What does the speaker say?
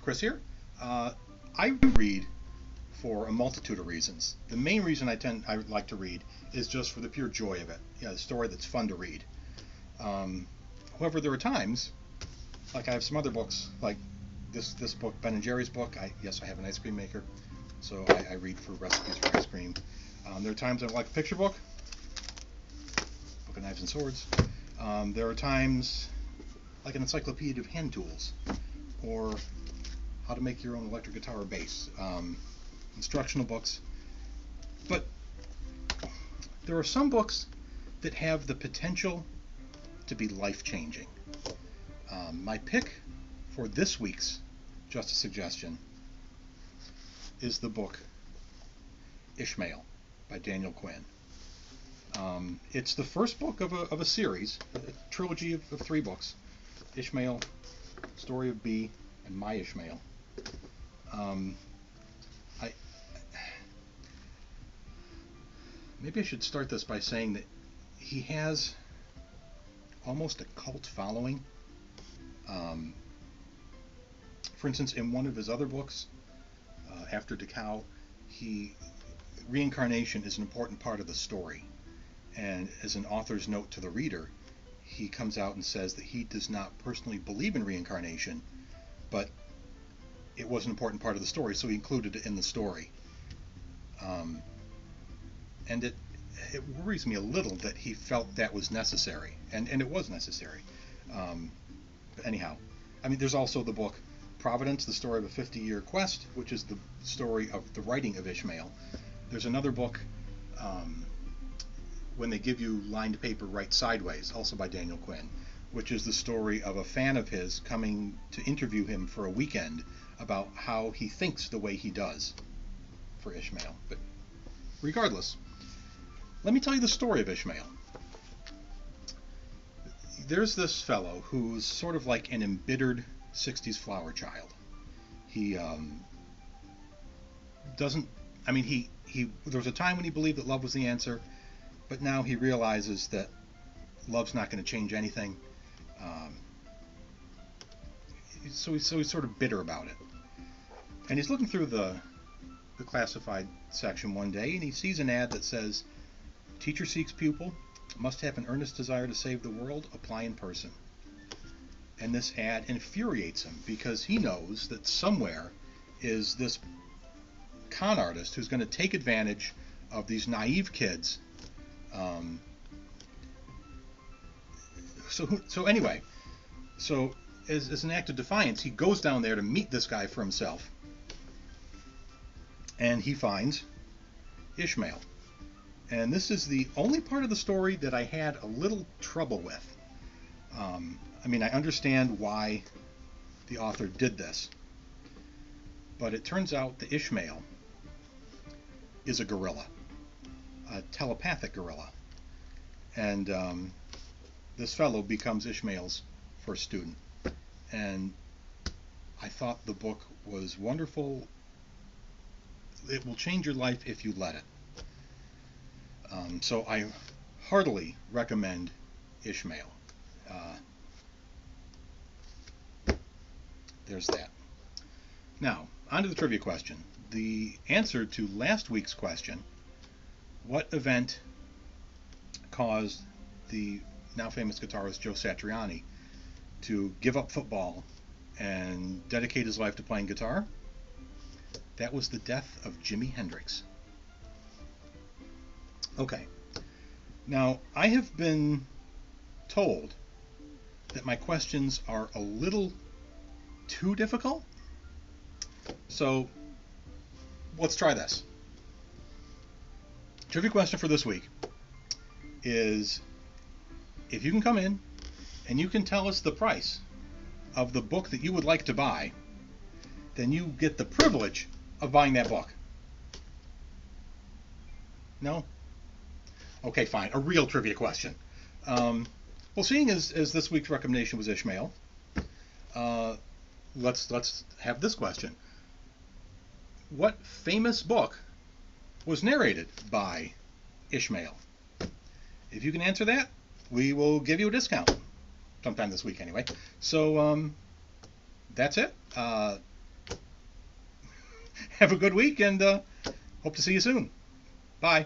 Chris here. I read for a multitude of reasons. The main reason I like to read is just for the pure joy of it. A story that's fun to read. However, there are times, like I have some other books, like this book, Ben and Jerry's book. Yes, I have an ice cream maker, so I read for recipes for ice cream. There are times I like a picture book of knives and swords. There are times like an encyclopedia of hand tools, or how to make your own electric guitar or bass, instructional books. But there are some books that have the potential to be life-changing. My pick for this week's Just a Suggestion is the book Ishmael by Daniel Quinn. It's the first book of a series, a trilogy of 3 books. Ishmael, Story of B, and My Ishmael. Maybe I should start this by saying that he has almost a cult following. For instance, in one of his other books, After Decau, reincarnation is an important part of the story. And as an author's note to the reader, he comes out and says that he does not personally believe in reincarnation, but it was an important part of the story, so he included it in the story. And it worries me a little that he felt that was necessary, and it was necessary. But anyhow, I mean, there's also the book Providence, the story of a 50-year quest, which is the story of the writing of Ishmael. There's another book, When They Give You Lined Paper Write Sideways, also by Daniel Quinn, which is the story of a fan of his coming to interview him for a weekend about how he thinks the way he does for Ishmael. But regardless, let me tell you the story of Ishmael. There's this fellow who's sort of like an embittered 60s flower child. He there was a time when he believed that love was the answer, but now he realizes that love's not going to change anything. So he's sort of bitter about it. And he's looking through the classified section one day, and he sees an ad that says, "Teacher seeks pupil, must have an earnest desire to save the world, apply in person." And this ad infuriates him because he knows that somewhere is this con artist who's going to take advantage of these naive kids. So as an act of defiance, he goes down there to meet this guy for himself, and he finds Ishmael. And this is the only part of the story that I had a little trouble with. I understand why the author did this, but it turns out that Ishmael is a gorilla, a telepathic gorilla, and this fellow becomes Ishmael's first student. And I thought the book was wonderful. It will change your life if you let it. So I heartily recommend Ishmael. There's that. Now, on to the trivia question. The answer to last week's question, what event caused the now famous guitarist Joe Satriani to give up football and dedicate his life to playing guitar? That was the death of Jimi Hendrix. Okay, now I have been told that my questions are a little too difficult, so let's try this. Trivia question for this week is, if you can come in and you can tell us the price of the book that you would like to buy, then you get the privilege of buying that book. No? Okay, fine. A real trivia question. Well, seeing as this week's recommendation was Ishmael, let's have this question. What famous book was narrated by Ishmael? If you can answer that, we will give you a discount. Sometime this week, anyway. So, that's it. have a good week, and hope to see you soon. Bye.